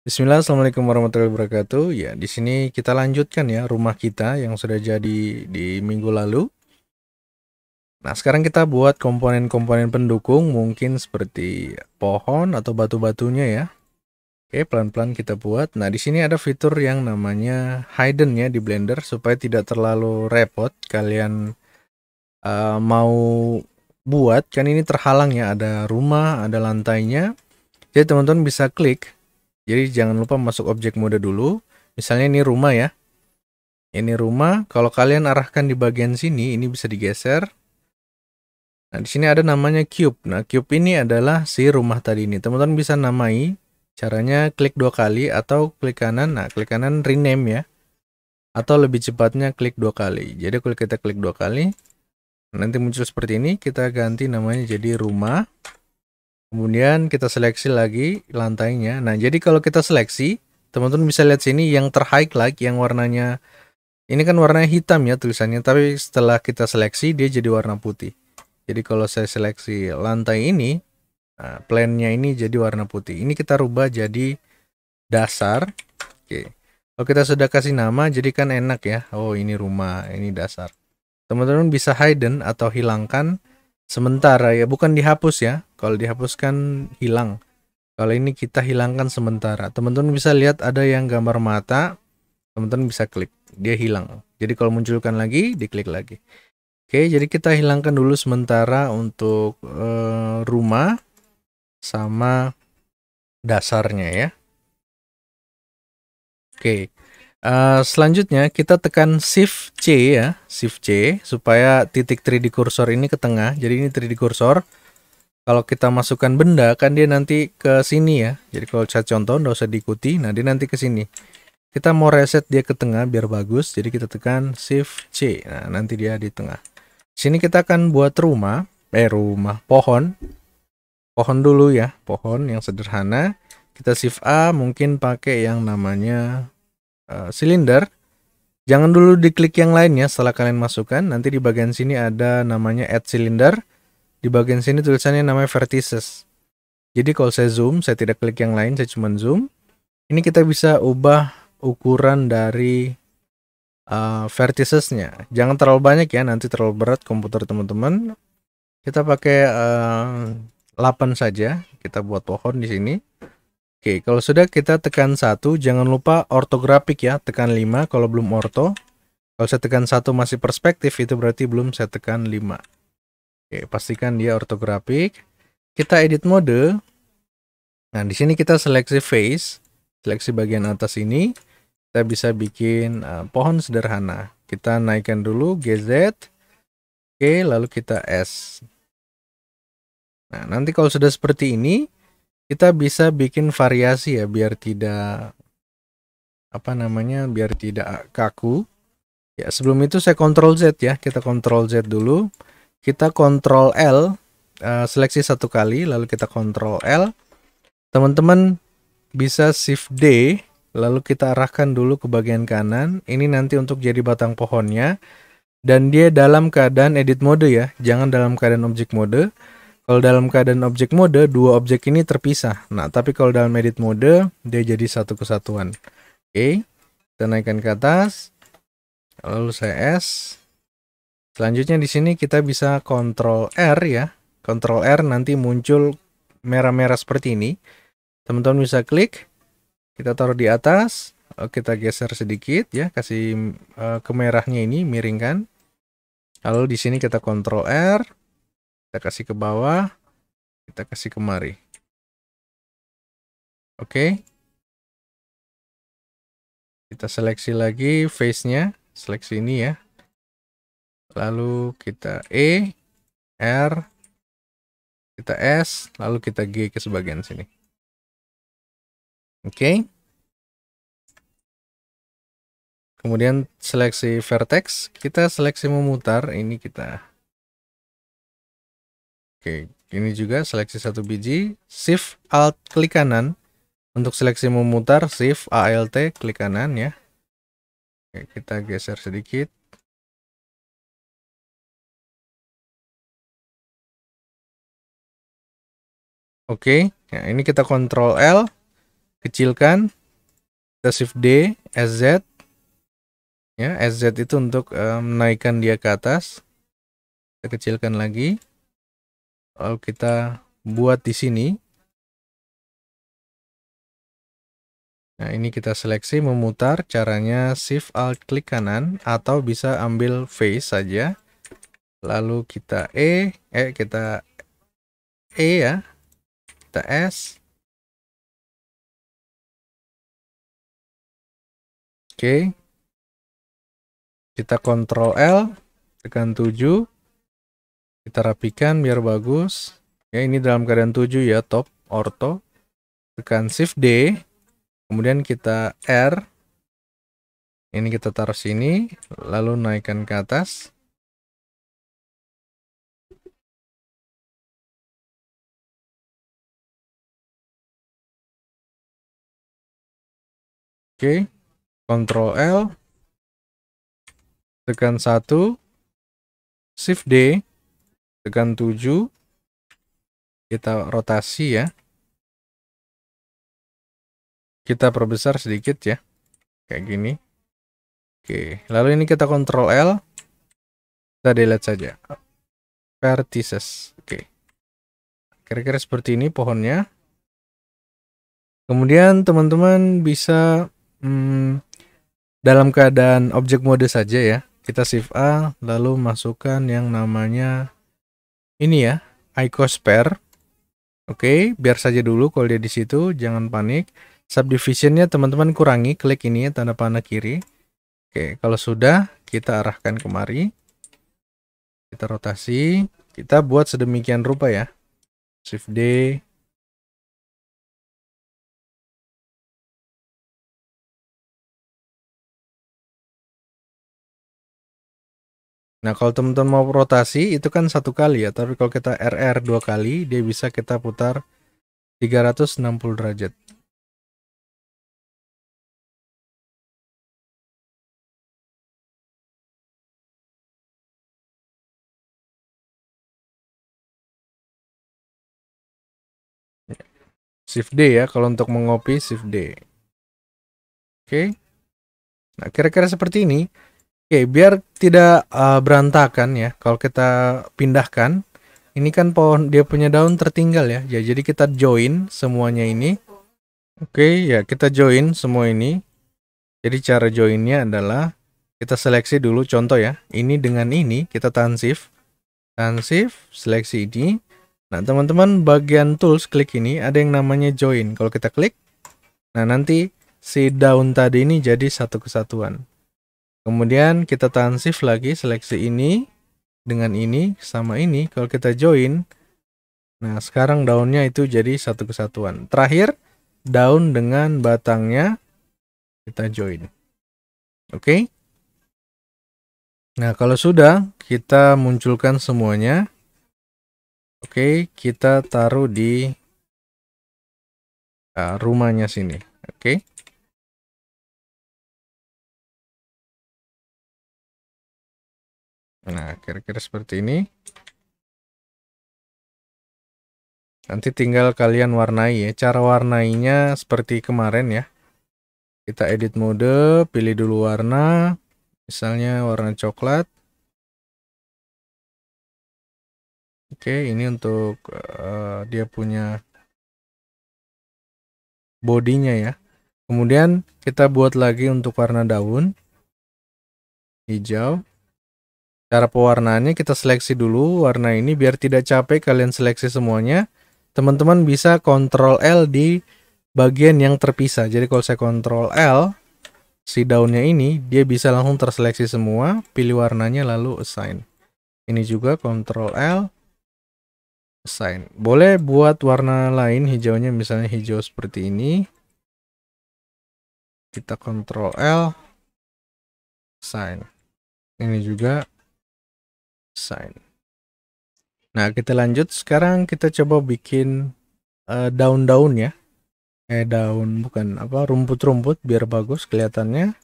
Bismillah, assalamualaikum warahmatullahi wabarakatuh. Ya, di sini kita lanjutkan ya rumah kita yang sudah jadi di minggu lalu. Nah, sekarang kita buat komponen-komponen pendukung, mungkin seperti pohon atau batu-batunya ya. Oke, pelan-pelan kita buat. Nah, di sini ada fitur yang namanya hidden ya di Blender supaya tidak terlalu repot. Kalian mau buat, kan ini terhalang ya, ada rumah, ada lantainya. Jadi teman-teman bisa klik. Jadi jangan lupa masuk objek mode dulu. Misalnya ini rumah ya. Ini rumah, kalau kalian arahkan di bagian sini, ini bisa digeser. Nah, di sini ada namanya cube. Nah, cube ini adalah si rumah tadi ini. Teman-teman bisa namai. Caranya klik 2 kali atau klik kanan. Nah, klik kanan rename ya. Atau lebih cepatnya klik 2 kali. Jadi kalau kita klik 2 kali, nanti muncul seperti ini. Kita ganti namanya jadi rumah. Kemudian kita seleksi lagi lantainya. Nah, jadi kalau kita seleksi, teman-teman bisa lihat sini yang terhighlight, yang warnanya ini kan warnanya hitam ya tulisannya, tapi setelah kita seleksi dia jadi warna putih. Jadi kalau saya seleksi lantai ini, nah, plannya ini jadi warna putih. Ini kita rubah jadi dasar. Oke. Kalau kita sudah kasih nama, jadi kan enak ya. Oh, ini rumah, ini dasar. Teman-teman bisa hidden atau hilangkan sementara ya, bukan dihapus ya. Kalau dihapuskan hilang. Kalau ini kita hilangkan sementara. Teman-teman bisa lihat ada yang gambar mata. Teman-teman bisa klik, dia hilang. Jadi kalau munculkan lagi, diklik lagi. Oke, jadi kita hilangkan dulu sementara untuk rumah sama dasarnya ya. Oke, selanjutnya kita tekan Shift C ya, Shift C supaya titik 3D cursor ini ke tengah. Jadi ini 3D cursor. Kalau kita masukkan benda kan dia nanti ke sini ya. Jadi kalau saya contoh, nggak usah diikuti. Nah dia nanti ke sini. Kita mau reset dia ke tengah biar bagus. Jadi kita tekan Shift C. Nah nanti dia di tengah. Sini kita akan buat pohon dulu ya, pohon yang sederhana. Kita Shift A, mungkin pakai yang namanya silinder. Jangan dulu diklik yang lainnya setelah kalian masukkan. Nanti di bagian sini ada namanya Add Cylinder. Di bagian sini tulisannya namanya Vertices. Jadi kalau saya zoom, saya tidak klik yang lain, saya cuma zoom. Ini kita bisa ubah ukuran dari verticesnya. Jangan terlalu banyak ya, nanti terlalu berat komputer teman-teman. Kita pakai 8 saja. Kita buat pohon di sini. Oke, kalau sudah kita tekan 1, jangan lupa ortografik ya, tekan 5 kalau belum orto. Kalau saya tekan 1 masih perspektif, itu berarti belum saya tekan 5. Oke, pastikan dia ortografik. Kita edit mode. Nah, di sini kita seleksi face, seleksi bagian atas ini. Kita bisa bikin pohon sederhana. Kita naikkan dulu GZ. Oke, lalu kita S. Nah, nanti kalau sudah seperti ini, kita bisa bikin variasi ya, biar tidak biar tidak kaku. Ya, sebelum itu saya Ctrl Z ya. Kita Ctrl Z dulu. Kita Ctrl L, seleksi 1 kali, lalu kita Ctrl L. Teman-teman bisa Shift D, lalu kita arahkan dulu ke bagian kanan. Ini nanti untuk jadi batang pohonnya. Dan dia dalam keadaan edit mode ya, jangan dalam keadaan objek mode. Kalau dalam keadaan objek mode, dua objek ini terpisah. Nah, tapi kalau dalam edit mode, dia jadi satu kesatuan. Oke, kita naikkan ke atas. Lalu saya S. Selanjutnya di sini kita bisa Ctrl R ya. Ctrl R nanti muncul merah-merah seperti ini. Teman-teman bisa klik. Kita taruh di atas. Kita geser sedikit ya, kasih kemerahnya ini, miringkan. Lalu di sini kita Ctrl R. Kita kasih ke bawah. Kita kasih kemari. Oke. Kita seleksi lagi face-nya. Seleksi ini ya. Lalu kita E, R, kita S, lalu kita G ke sebagian sini. Oke. Kemudian seleksi vertex, kita seleksi memutar, ini kita. Oke, ini juga seleksi 1 biji, Shift Alt klik kanan. Untuk seleksi memutar, Shift Alt klik kanan ya. Oke, kita geser sedikit. Oke, ya ini kita Ctrl L. kecilkan, kita Shift D, SZ, ya, SZ itu untuk menaikkan dia ke atas. Kita kecilkan lagi, lalu kita buat di sini. Nah, ini kita seleksi memutar, caranya Shift Alt klik kanan atau bisa ambil face saja. Lalu kita kita ya, kita S. Oke. Kita Ctrl L, tekan 7. Kita rapikan biar bagus. Ya, ini dalam keadaan 7 ya, top, orto. Tekan Shift D. Kemudian kita R. Ini kita taruh sini, lalu naikkan ke atas. Oke. Ctrl L. Tekan 1. Shift D. Tekan 7. Kita rotasi ya. Kita perbesar sedikit ya. Kayak gini. Oke, lalu ini kita Ctrl L. Kita delete saja. Vertices. Oke. Kira-kira seperti ini pohonnya. Kemudian teman-teman bisa dalam keadaan objek mode saja ya. Kita Shift A, lalu masukkan yang namanya ini ya, icosphere. Oke, biar saja dulu kalau dia di situ, jangan panik. Subdivisionnya teman-teman kurangi, klik ini ya, tanda panah kiri. Oke, kalau sudah, kita arahkan kemari. Kita rotasi, kita buat sedemikian rupa ya. Shift D. Nah, kalau teman-teman mau rotasi, itu kan 1 kali ya. Tapi kalau kita RR 2 kali, dia bisa kita putar 360 derajat. Shift D ya, kalau untuk mengopi Shift D. Oke. Nah, kira-kira seperti ini. Oke, biar tidak berantakan ya. Kalau kita pindahkan, ini kan pohon dia punya daun tertinggal ya. Ya, jadi kita join semuanya ini. Oke, ya kita join semua ini. Jadi cara joinnya adalah kita seleksi dulu contoh ya. Ini dengan ini kita tahan Shift. Tahan Shift, seleksi ini. Nah, teman-teman bagian tools klik ini ada yang namanya join. Kalau kita klik, nah nanti si daun tadi ini jadi satu kesatuan. Kemudian kita tahan Shift lagi, seleksi ini dengan ini sama ini. Kalau kita join, nah sekarang daunnya itu jadi satu kesatuan. Terakhir, daun dengan batangnya kita join. Oke. Nah, kalau sudah, kita munculkan semuanya. Oke, kita taruh di rumahnya sini. Oke. Nah, kira-kira seperti ini. Nanti tinggal kalian warnai ya. Cara warnainya seperti kemarin ya. Kita edit mode, pilih dulu warna. Misalnya warna coklat. Oke, ini untuk dia punya bodinya ya. Kemudian kita buat lagi untuk warna daun. Hijau. Cara pewarnaannya kita seleksi dulu warna ini biar tidak capek kalian seleksi semuanya. Teman-teman bisa Ctrl L di bagian yang terpisah. Jadi kalau saya Ctrl L, si daunnya ini dia bisa langsung terseleksi semua. Pilih warnanya lalu assign. Ini juga Ctrl L, assign. Boleh buat warna lain hijaunya, misalnya hijau seperti ini. Kita Ctrl L, assign. Ini juga assign. Nah, kita lanjut. Sekarang kita coba bikin daun-daun ya. Daun bukan apa, rumput-rumput biar bagus kelihatannya.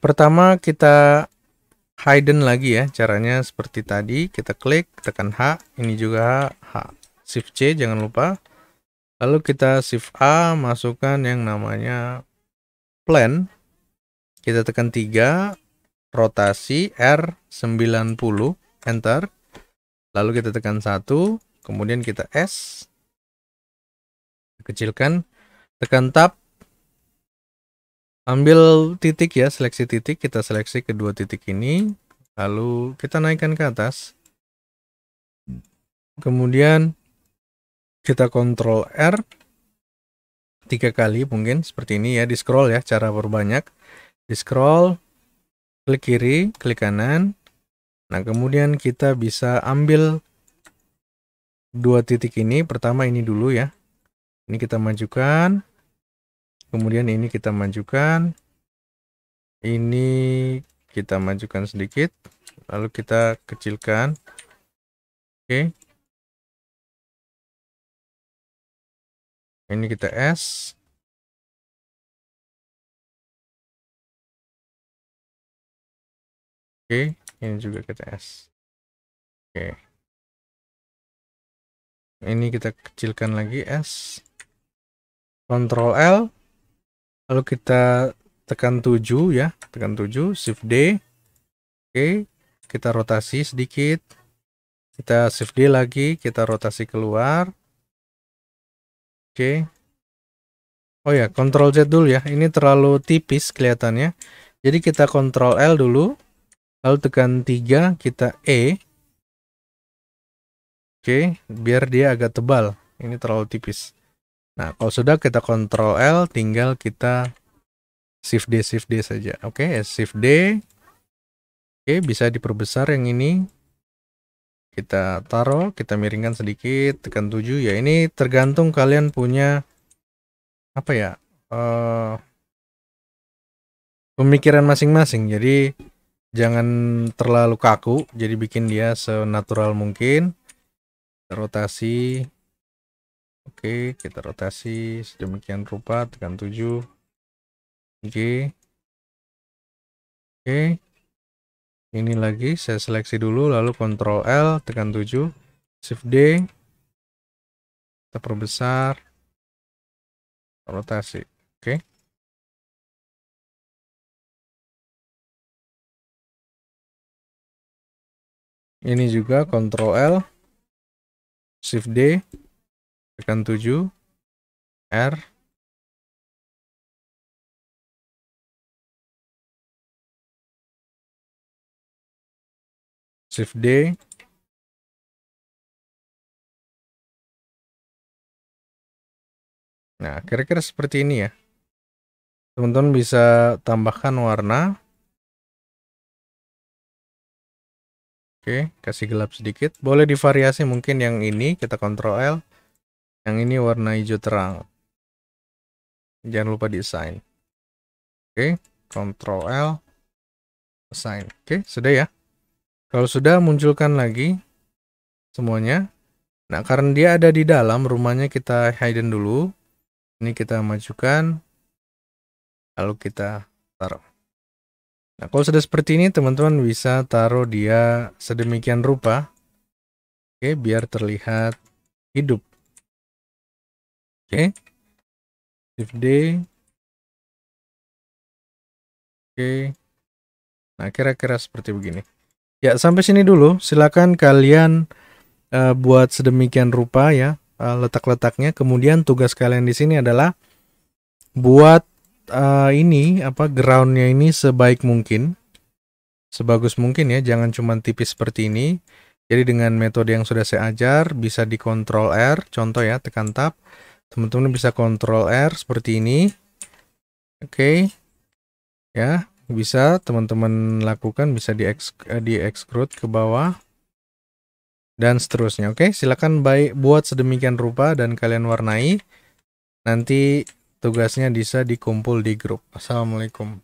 Pertama kita hidden lagi ya. Caranya seperti tadi, kita klik, tekan H, ini juga H. Shift C jangan lupa. Lalu kita Shift A, masukkan yang namanya plan. Kita tekan 3, rotasi R90, enter. Lalu kita tekan 1, kemudian kita S. Kecilkan, tekan tab. Ambil titik ya, seleksi titik. Kita seleksi kedua titik ini. Lalu kita naikkan ke atas. Kemudian kita Ctrl R 3 kali mungkin seperti ini ya, di scroll ya, cara berbanyak. Di scroll, klik kiri, klik kanan. Nah, kemudian kita bisa ambil dua titik ini. Pertama ini dulu ya. Ini kita majukan. Kemudian ini kita majukan. Ini kita majukan sedikit. Lalu kita kecilkan. Oke. Ini kita S. Oke, ini juga kita S. Oke. Ini kita kecilkan lagi S. Ctrl L. Lalu kita tekan 7 ya, tekan 7, Shift D. Oke, kita rotasi sedikit. Kita Shift D lagi, kita rotasi keluar. Oke. Oh ya, Ctrl Z dulu ya. Ini terlalu tipis kelihatannya. Jadi kita Ctrl L dulu. Lalu tekan 3, kita E. Oke, biar dia agak tebal. Ini terlalu tipis. Nah, kalau sudah kita Ctrl L, tinggal kita Shift D saja. Oke, Shift D. Oke, bisa diperbesar yang ini. Kita taruh, kita miringkan sedikit, tekan 7. Ya, ini tergantung kalian punya apa ya? Pemikiran masing-masing. Jadi jangan terlalu kaku, jadi bikin dia senatural mungkin. Rotasi. Oke, kita rotasi sedemikian rupa, tekan 7. Oke. Oke. Ini lagi saya seleksi dulu, lalu Ctrl L, tekan 7. Shift D. Kita perbesar. Rotasi. Oke. Ini juga Ctrl L. Shift D. Tekan 7. R. Shift D. Nah, kira-kira seperti ini ya. Teman-teman bisa tambahkan warna. Oke, kasih gelap sedikit. Boleh divariasi mungkin yang ini kita Ctrl L. Yang ini warna hijau terang. Jangan lupa di assign. Oke, Ctrl L. Assign. Oke, sudah ya. Kalau sudah, munculkan lagi semuanya. Nah, karena dia ada di dalam, rumahnya kita hidden dulu. Ini kita majukan. Lalu kita taruh. Nah, kalau sudah seperti ini, teman-teman bisa taruh dia sedemikian rupa. Oke, biar terlihat hidup. Oke. Shift D. Oke. Nah, kira-kira seperti begini. Ya, sampai sini dulu. Silakan kalian buat sedemikian rupa ya, letak-letaknya. Kemudian tugas kalian di sini adalah buat ini groundnya ini sebaik mungkin, sebagus mungkin ya. Jangan cuma tipis seperti ini. Jadi dengan metode yang sudah saya ajar, bisa di Ctrl R, contoh ya, tekan tab. Teman-teman bisa Ctrl R seperti ini. Oke. Ya, bisa teman-teman lakukan, bisa di extrude ke bawah dan seterusnya. Oke, silakan buat sedemikian rupa dan kalian warnai. Nanti tugasnya bisa dikumpul di grup. Assalamualaikum.